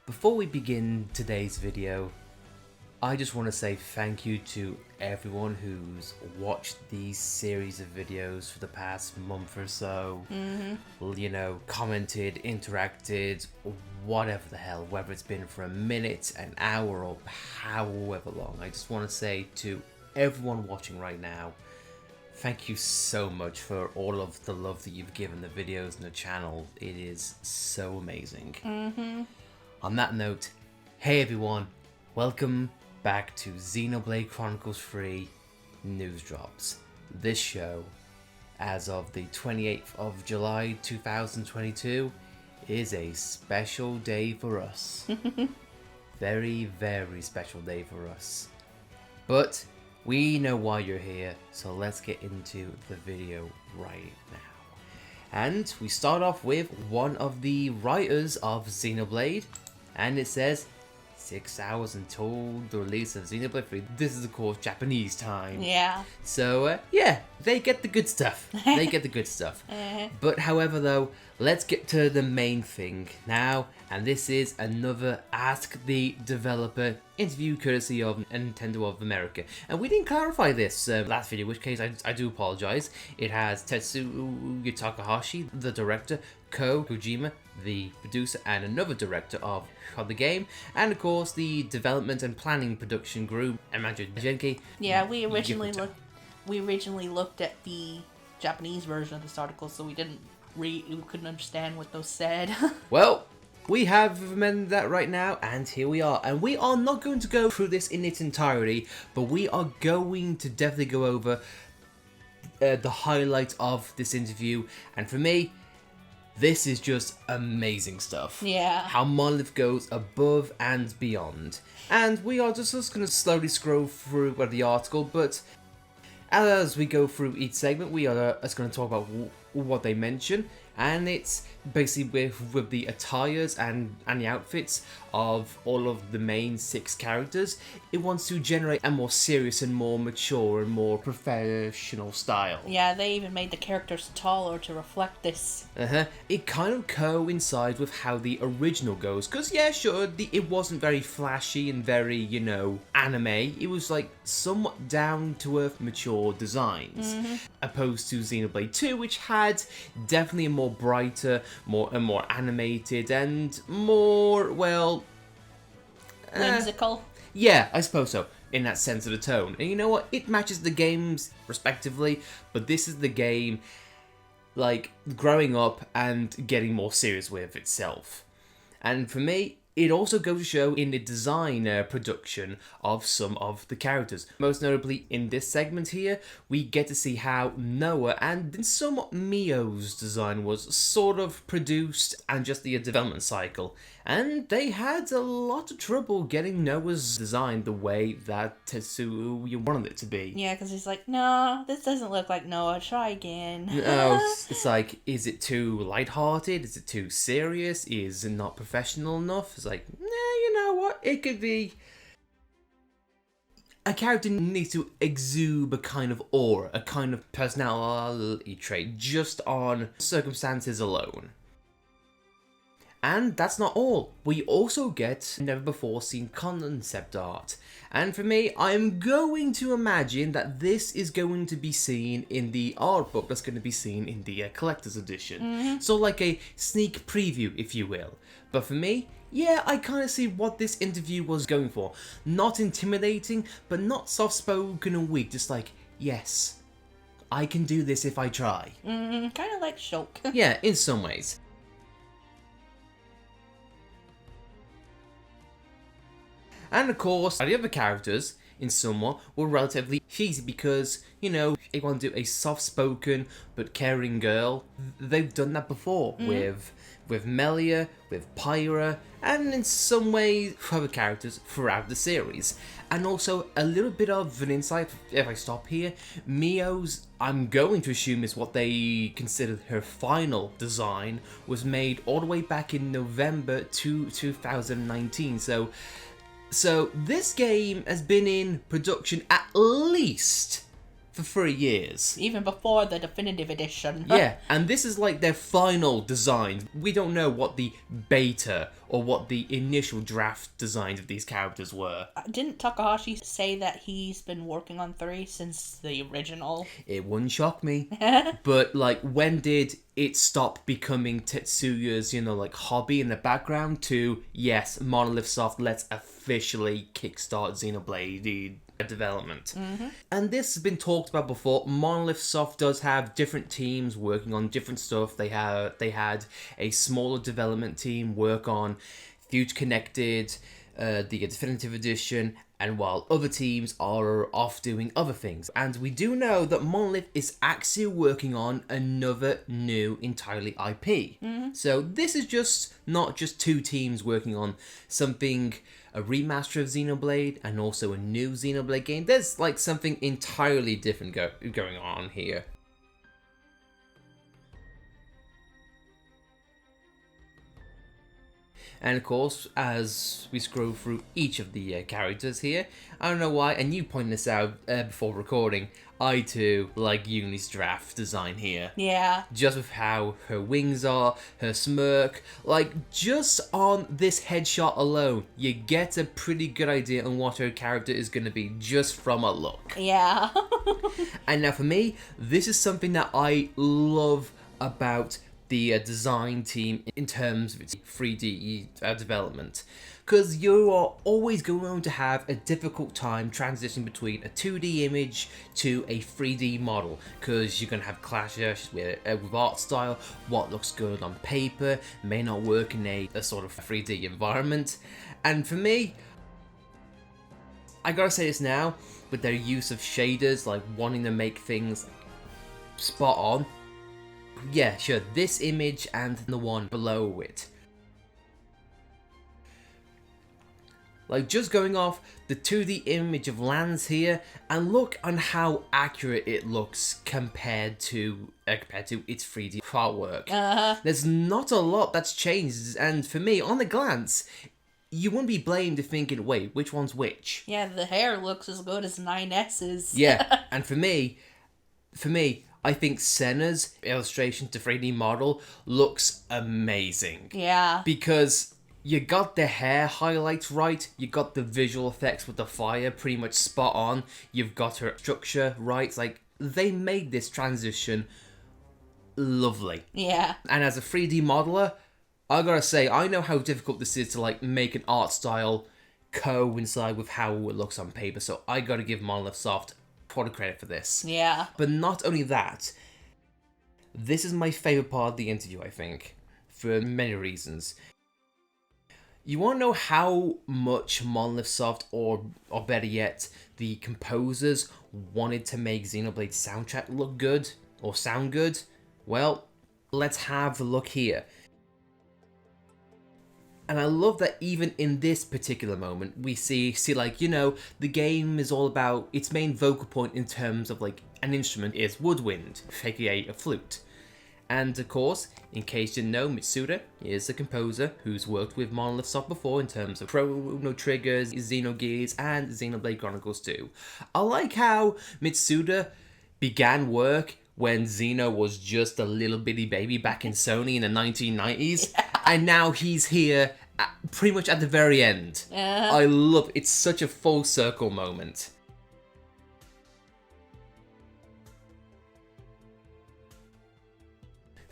Before we begin today's video, I just want to say thank you to everyone who's watched these series of videos for the past month or so. You know, commented, interacted, whatever the hell, whether it's been for a minute, an hour, or however long. I just want to say to everyone watching right now, thank you so much for all of the love that you've given the videos and the channel. It is so amazing. On that note, hey everyone, welcome back to Xenoblade Chronicles 3 News Drops. This show, as of the 28th of July 2022, is a special day for us. Very, very special day for us. But we know why you're here, so let's get into the video right now. And we start off with one of the writers of Xenoblade, and it says 6 hours until the release of Xenoblade 3. This is of course Japanese time. Yeah. So yeah, they get the good stuff. They get the good stuff. But however though, let's get to the main thing now, and this is another Ask the Developer interview courtesy of Nintendo of America. And we didn't clarify this last video, in which case I do apologize. It has Tetsuya Takahashi, the director, Ko Kojima, the producer and another director of the game, and of course the development and planning production group, Amanda Genki. Yeah, we originally looked at the Japanese version of this article, so we couldn't understand what those said. Well, we have amended that right now, and here we are. And we are not going to go through this in its entirety, but we are going to definitely go over the highlights of this interview. And for me, this is just amazing stuff. Yeah. How Monolith goes above and beyond. And we are just going to slowly scroll through the article, but as we go through each segment, we are just going to talk about what they mention. And it's basically with the attires and the outfits of all of the main 6 characters. It wants to generate a more serious and more mature and more professional style. Yeah, they even made the characters taller to reflect this. It kind of coincides with how the original goes. Because, yeah, sure, it wasn't very flashy and very, you know, anime. It was, like, somewhat down-to-earth, mature designs. Opposed to Xenoblade 2, which had definitely a more brighter, more animated, and more, well, Whimsical. Yeah, I suppose so, in that sense of the tone. And you know what? It matches the games respectively, but this is the game, like, growing up and getting more serious with itself. And for me, it also goes to show in the design production of some of the characters. Most notably in this segment here, we get to see how Noah and then somewhat Mio's design was sort of produced and just the development cycle. And they had a lot of trouble getting Noah's design the way that Tetsuya wanted it to be. Yeah, because he's like, no, this doesn't look like Noah, try again. No, it's like, is it too lighthearted? Is it too serious? Is it not professional enough? It's like, nah, you know what? It could be. A character needs to exude a kind of aura, a kind of personality trait, just on circumstances alone. And that's not all. We also get never before seen concept art. And for me, I'm going to imagine that this is going to be seen in the art book that's going to be seen in the collector's edition. So like a sneak preview, if you will. But for me, yeah, I kind of see what this interview was going for. Not intimidating, but not soft-spoken and weak. Just like, yes, I can do this if I try. Kind of like Shulk. Yeah, in some ways. And of course, the other characters, in somewhat, were relatively easy because, you know, if you want to do a soft-spoken but caring girl, they've done that before with Melia, with Pyra, and in some ways other characters throughout the series. And also a little bit of an insight, if I stop here, Mio's, I'm going to assume is what they considered her final design, was made all the way back in November 2019. So this game has been in production at least for 3 years. Even before the definitive edition. Yeah, and this is like their final design. We don't know what the beta or what the initial draft designs of these characters were. Didn't Takahashi say that he's been working on 3 since the original? It wouldn't shock me. But, like, when did it stop becoming Tetsuya's, like, hobby in the background to, yes, Monolith Soft, let's officially kickstart Xenoblade development. And this has been talked about before. Monolith Soft does have different teams working on different stuff. They had a smaller development team work on Future Connected, the definitive edition, and while other teams are off doing other things. And we do know that Monolith is actually working on another new entirely IP. So this is just not just 2 teams working on something, a remaster of Xenoblade and also a new Xenoblade game. There's like something entirely different going on here. And of course, as we scroll through each of the characters here, I don't know why, and you pointed this out before recording, I too like Uni's draft design here. Yeah. Just with how her wings are, her smirk, like just on this headshot alone, you get a pretty good idea on what her character is going to be just from a look. Yeah. And now for me, this is something that I love about the design team in terms of its 3D development, because you are always going to have a difficult time transitioning between a 2D image to a 3D model, because you're going to have clashes with art style. What looks good on paper may not work in a sort of 3D environment. And for me, I gotta say this now, with their use of shaders, like wanting to make things spot on, yeah, sure, this image and the one below it. Like, just going off the 2D image of lands here, and look on how accurate it looks compared to its 3D artwork. There's not a lot that's changed, and for me, on the glance, you wouldn't be blamed if thinking, wait, which one's which? Yeah, the hair looks as good as 9S's. Yeah, and for me, I think Senna's illustration to 3D model looks amazing. Yeah. Because you got the hair highlights right, you got the visual effects with the fire pretty much spot on, you've got her structure right. It's like, they made this transition lovely. Yeah. And as a 3D modeler, I gotta say, I know how difficult this is to like make an art style coincide with how it looks on paper, so I gotta give Monolith Soft product credit for this. Yeah. But not only that, this is my favourite part of the interview, I think, for many reasons. You want to know how much Monolith Soft, or better yet, the composers wanted to make Xenoblade's soundtrack look good, or sound good? Well, let's have a look here. And I love that even in this particular moment, we see like, the game is all about, its main vocal point in terms of like an instrument is woodwind, aka a flute. And of course, in case you didn't know, Mitsuda is a composer who's worked with Monolith Soft before in terms of Chrono Triggers, Xenogears, and Xenoblade Chronicles 2. I like how Mitsuda began work when Xeno was just a little bitty baby back in Sony in the 1990s, and now he's here pretty much at the very end. I love it's such a full circle moment.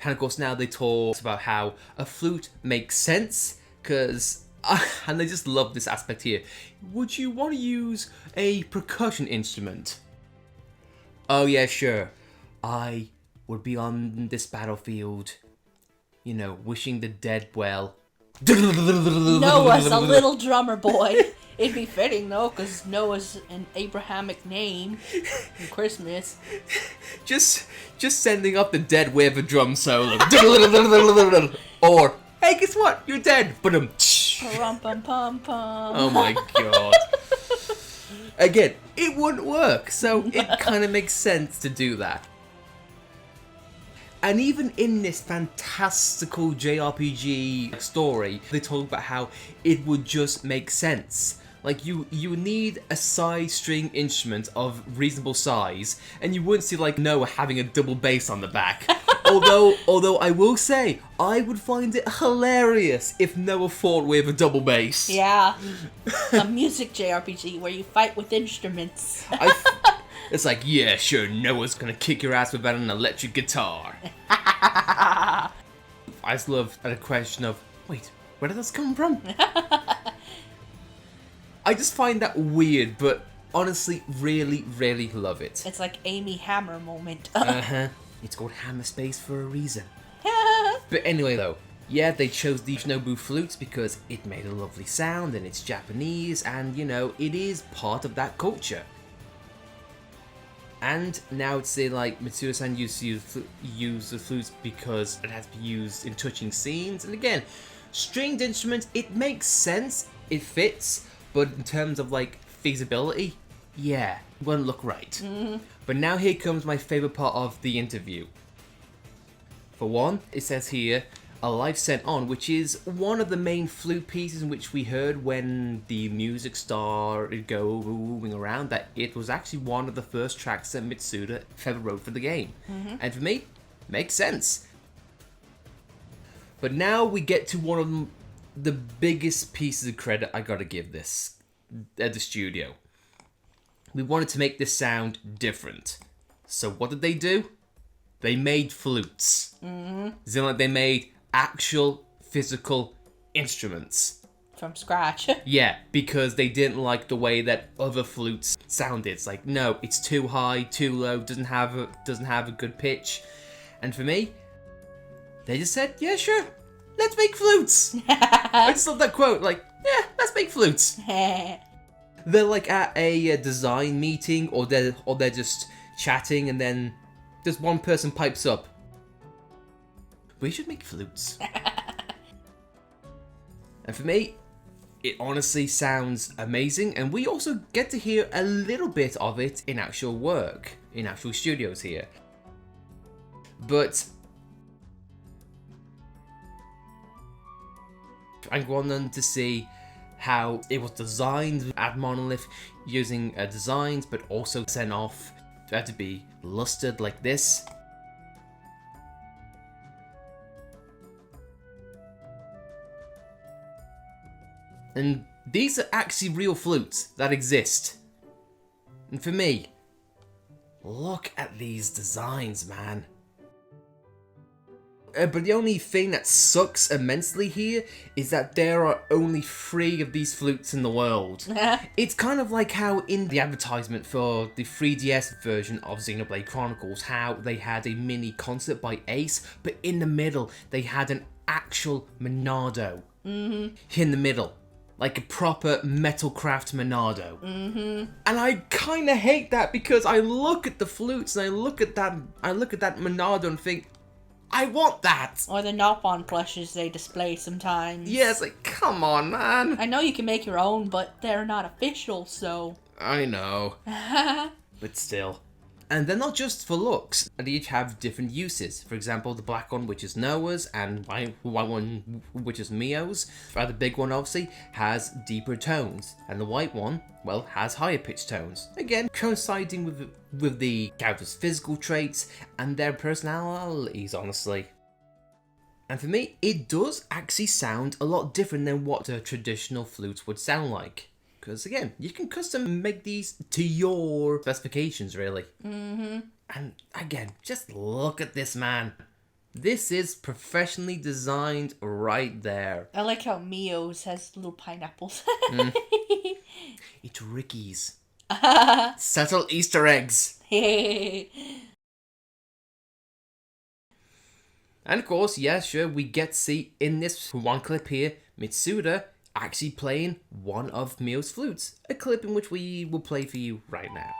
And of course now they talk about how a flute makes sense, because, and I just love this aspect here. Would you want to use a percussion instrument? Oh yeah, sure. I would be on this battlefield, wishing the dead well. Noah's a little drummer boy. It'd be fitting though, because Noah's an Abrahamic name in Christmas. Just sending up the dead with a drum solo. Or, hey, guess what? You're dead. Oh my god. Again, it wouldn't work, so it kind of makes sense to do that. And even in this fantastical JRPG story, they talk about how it would just make sense. Like, you need a side string instrument of reasonable size, and you wouldn't see, like, Noah having a double bass on the back. Although I will say, I would find it hilarious if Noah fought with a double bass. Yeah. A music JRPG where you fight with instruments. It's like, yeah, sure, Noah's gonna kick your ass without an electric guitar. I just love the question of, wait, where did this come from? I just find that weird, but honestly, really, really love it. It's like Amy Hammer moment. It's called Hammer Space for a reason. But anyway, though, yeah, they chose the Shinobu flutes because it made a lovely sound and it's Japanese, and you know, it is part of that culture. And now it's like Mitsuda-san used to use the flutes because it has to be used in touching scenes. And again, stringed instruments, it makes sense, it fits, but in terms of like feasibility, yeah, wouldn't look right. But now here comes my favourite part of the interview. For one, it says here, a life sent on, which is one of the main flute pieces in which we heard when the music started going around, that it was actually one of the first tracks that Mitsuda ever wrote for the game. And for me, makes sense. But now we get to one of the biggest pieces of credit I gotta give this, at the studio. We wanted to make this sound different. So what did they do? They made flutes. They made actual physical instruments. From scratch. Yeah, because they didn't like the way that other flutes sounded. It's like, no, it's too high, too low, doesn't have a good pitch. And for me, they just said, yeah, sure, let's make flutes. I just love that quote, like, yeah, let's make flutes. They're like at a design meeting, or they're just chatting, and then just one person pipes up, we should make flutes. And for me, it honestly sounds amazing, and we also get to hear a little bit of it in actual work, in actual studios here. But I'm going on to see how it was designed at Monolith, using designs, but also sent off to be lustered like this. And these are actually real flutes that exist. And for me, look at these designs, man. But the only thing that sucks immensely here is that there are only 3 of these flutes in the world. It's kind of like how in the advertisement for the 3DS version of Xenoblade Chronicles, how they had a mini concert by Ace, but in the middle they had an actual Monado. In the middle. Like a proper Metalcraft Monado. And I kind of hate that, because I look at the flutes and I look at that Monado and think, I want that! Or the Nopon plushes they display sometimes. Yeah, it's like, come on, man. I know you can make your own, but they're not official, so... I know. But still. And they're not just for looks. They each have different uses. For example, the black one, which is Noah's, and the white one, which is Mio's. The big one, obviously, has deeper tones. And the white one, well, has higher pitched tones. Again, coinciding with the characters' physical traits and their personalities, honestly. And for me, it does actually sound a lot different than what a traditional flute would sound like. Because again, you can custom make these to your specifications, really. And again, just look at this, man. This is professionally designed right there. I like how Mio's has little pineapples. It's Ricky's. Subtle Easter eggs. And of course, yeah, sure, we get to see in this one clip here, Mitsuda actually playing one of Mio's flutes. A clip in which we will play for you right now.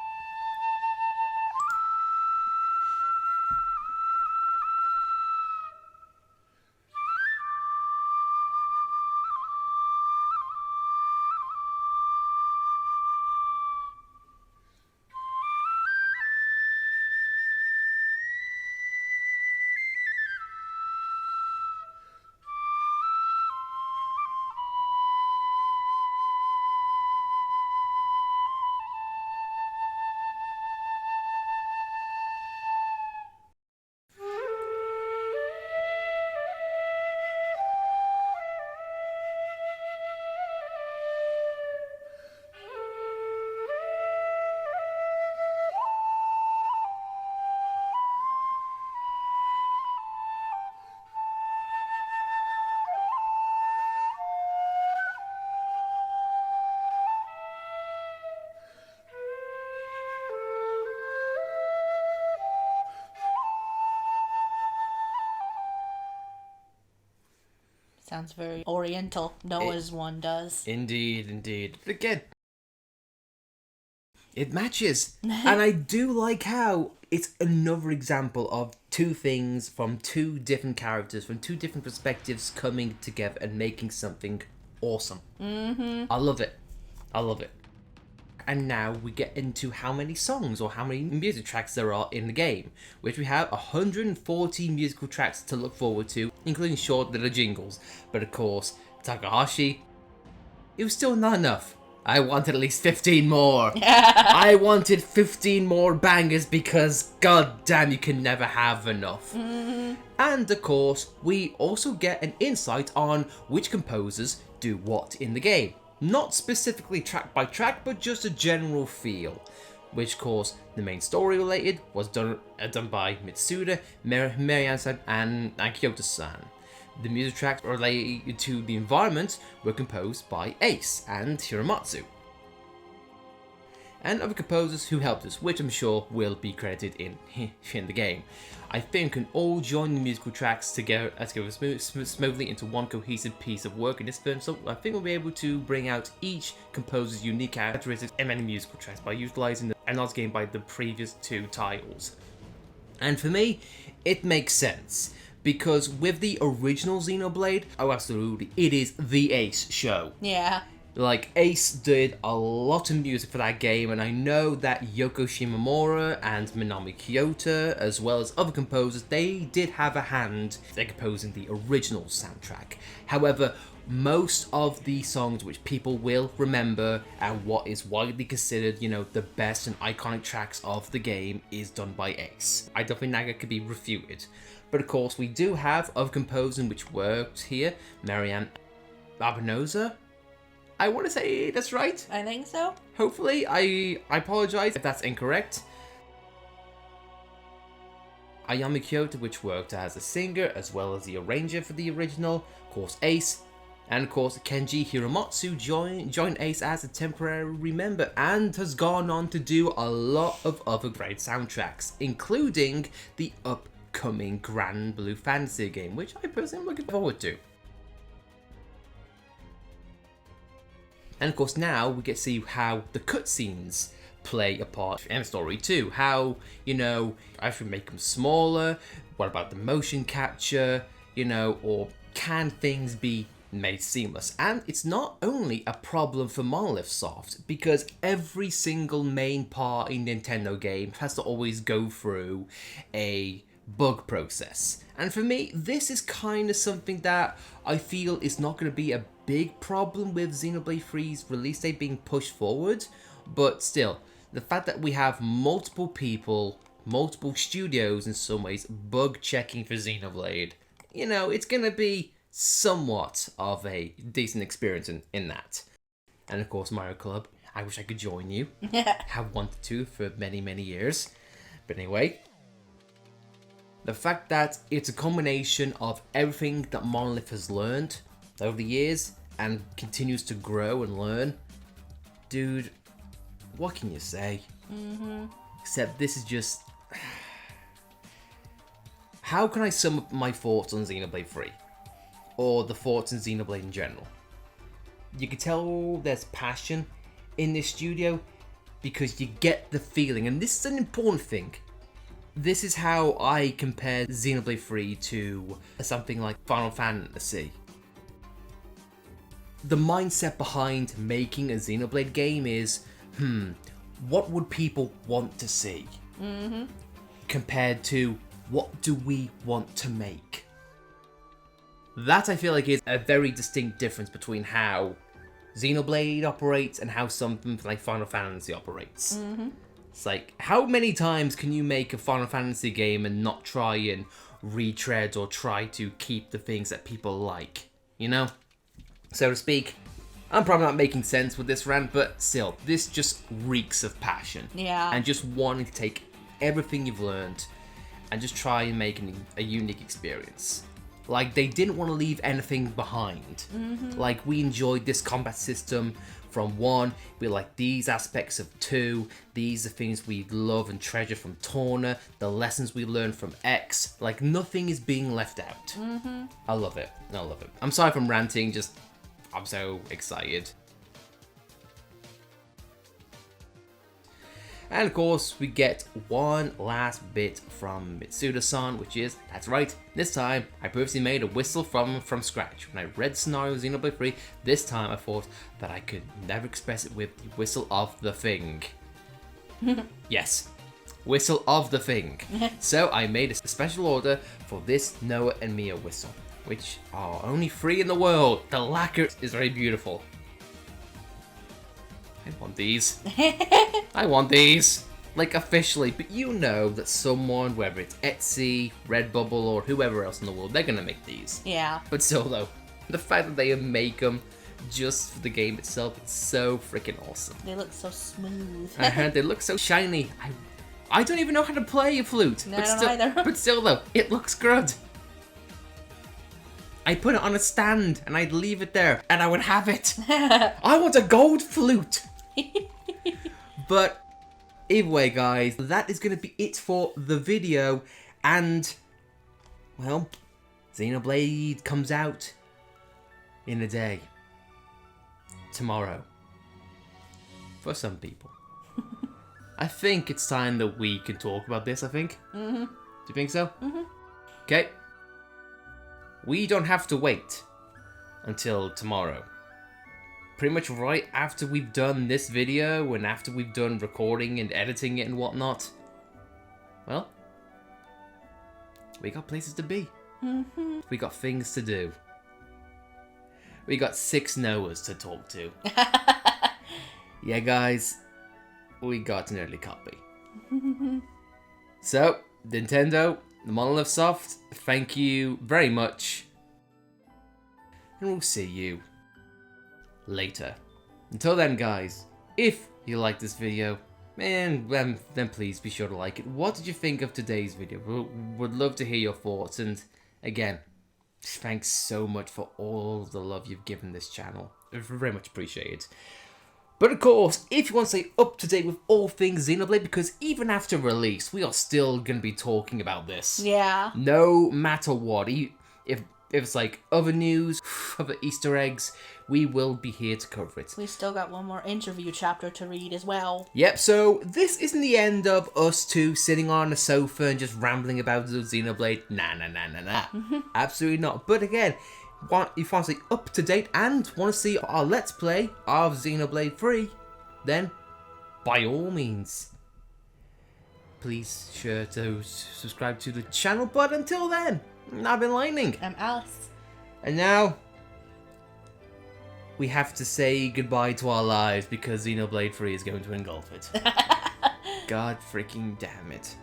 Sounds very oriental. Noah's one does. Indeed. But again, it matches. And I do like how it's another example of two things from two different characters, from two different perspectives coming together and making something awesome. I love it. And now we get into how many songs or how many music tracks there are in the game, which we have 140 musical tracks to look forward to, including short little jingles. But of course, Takahashi, it was still not enough. I wanted at least 15 more. I wanted 15 more bangers because god damn, you can never have enough. And of course, we also get an insight on which composers do what in the game. Not specifically track by track, but just a general feel. Which, of course, the main story related was done by Mitsuda, Marianne-san, and Kyoto-san. The music tracks related to the environment were composed by Ace and Hiramatsu. And other composers who helped us, which I'm sure will be credited in the game. I think we can all join the musical tracks together smoothly into one cohesive piece of work in this film, so I think we'll be able to bring out each composer's unique characteristics in many musical tracks by utilising the knowledge gained by the previous two titles. And for me, it makes sense, because with the original Xenoblade, oh absolutely, it is the Ace show. Yeah. Like, Ace did a lot of music for that game, and I know that Yoko Shimomura and Minami Kyoto, as well as other composers, they did have a hand in composing the original soundtrack. However, most of the songs which people will remember and what is widely considered, the best and iconic tracks of the game is done by Ace. I don't think that could be refuted. But of course, we do have other composers which worked here. Marianne Abenoza, I want to say that's right. I think so. Hopefully, I apologize if that's incorrect. Ayami Kyoto, which worked as a singer as well as the arranger for the original. Of course, Ace. And of course, Kenji Hiramatsu joined Ace as a temporary member and has gone on to do a lot of other great soundtracks, including the upcoming Grand Blue Fantasy game, which I personally am looking forward to. And of course, now we get to see how the cutscenes play a part in the story too. How, I should make them smaller. What about the motion capture? Or can things be made seamless? And it's not only a problem for Monolith Soft, because every single main part in Nintendo game has to always go through a bug process. And for me, this is kind of something that I feel is not going to be a big problem with Xenoblade 3's release date being pushed forward, but still, the fact that we have multiple people, multiple studios in some ways, bug checking for Xenoblade, it's going to be somewhat of a decent experience in that. And of course, Mario Club, I wish I could join you. Have wanted to for many, many years. But anyway, the fact that it's a combination of everything that Monolith has learned over the years and continues to grow and learn, dude, what can you say? Except this is just... How can I sum up my thoughts on Xenoblade 3? Or the thoughts in Xenoblade in general? You can tell there's passion in this studio because you get the feeling, and this is an important thing. This is how I compare Xenoblade 3 to something like Final Fantasy. The mindset behind making a Xenoblade game is, what would people want to see? Compared to, what do we want to make? That, I feel like, is a very distinct difference between how Xenoblade operates and how something like Final Fantasy operates. It's like, how many times can you make a Final Fantasy game and not try and retread or try to keep the things that people like? So to speak. I'm probably not making sense with this rant, but still, this just reeks of passion. Yeah. And just wanting to take everything you've learned and just try and make a unique experience. Like, they didn't want to leave anything behind. Like, we enjoyed this combat system from 1. We like these aspects of 2. These are things we love and treasure from Torna. The lessons we learned from X. Like, nothing is being left out. I love it. I love it. I'm sorry if I'm ranting, just... I'm so excited. And of course, we get one last bit from Mitsuda-san, which is, that's right, this time I purposely made a whistle from scratch. When I read Scenario Xenoblade 3, this time I thought that I could never express it with the whistle of the thing. Yes, whistle of the thing. So I made a special order for this Noah and Mia whistle, which are only 3 in the world. The lacquer is very beautiful. I want these. I want these. Like, officially. But you know that someone, whether it's Etsy, Redbubble, or whoever else in the world, they're gonna make these. Yeah. But still, though, the fact that they make them just for the game itself, it's so freaking awesome. They look so smooth. They look so shiny. I don't even know how to play a flute. No, but I don't still, either. But still, though, it looks good. I put it on a stand, and I'd leave it there, and I would have it. I want a gold flute. But either way, guys, that is going to be it for the video. And, well, Xenoblade comes out in a day. Tomorrow. For some people. I think it's time that we can talk about this, I think. Do you think so? Okay. We don't have to wait until tomorrow. Pretty much right after we've done this video and after we've done recording and editing it and whatnot, well, we got places to be. We got things to do. We got 6 Noahs to talk to. Yeah, guys, we got an early copy. So, Nintendo, the Monolith Soft, thank you very much. And we'll see you later. Until then, guys, if you like this video, then please be sure to like it. What did you think of today's video? Would love to hear your thoughts. And again, thanks so much for all the love you've given this channel. I very much appreciate it. But of course, if you want to stay up to date with all things Xenoblade, because even after release, we are still going to be talking about this. Yeah. No matter what. If it's like other news, other Easter eggs, we will be here to cover it. We've still got one more interview chapter to read as well. Yep, so this isn't the end of us two sitting on a sofa and just rambling about the Xenoblade. Nah. Absolutely not. But again, if you want to stay up to date and want to see our Let's Play of Xenoblade 3, then by all means, please sure to subscribe to the channel. But until then, I've been Lightning. I'm Alice. And now, we have to say goodbye to our lives because Xenoblade 3 is going to engulf it. God freaking damn it.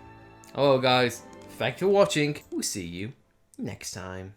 Oh, guys, thanks for watching. We'll see you next time.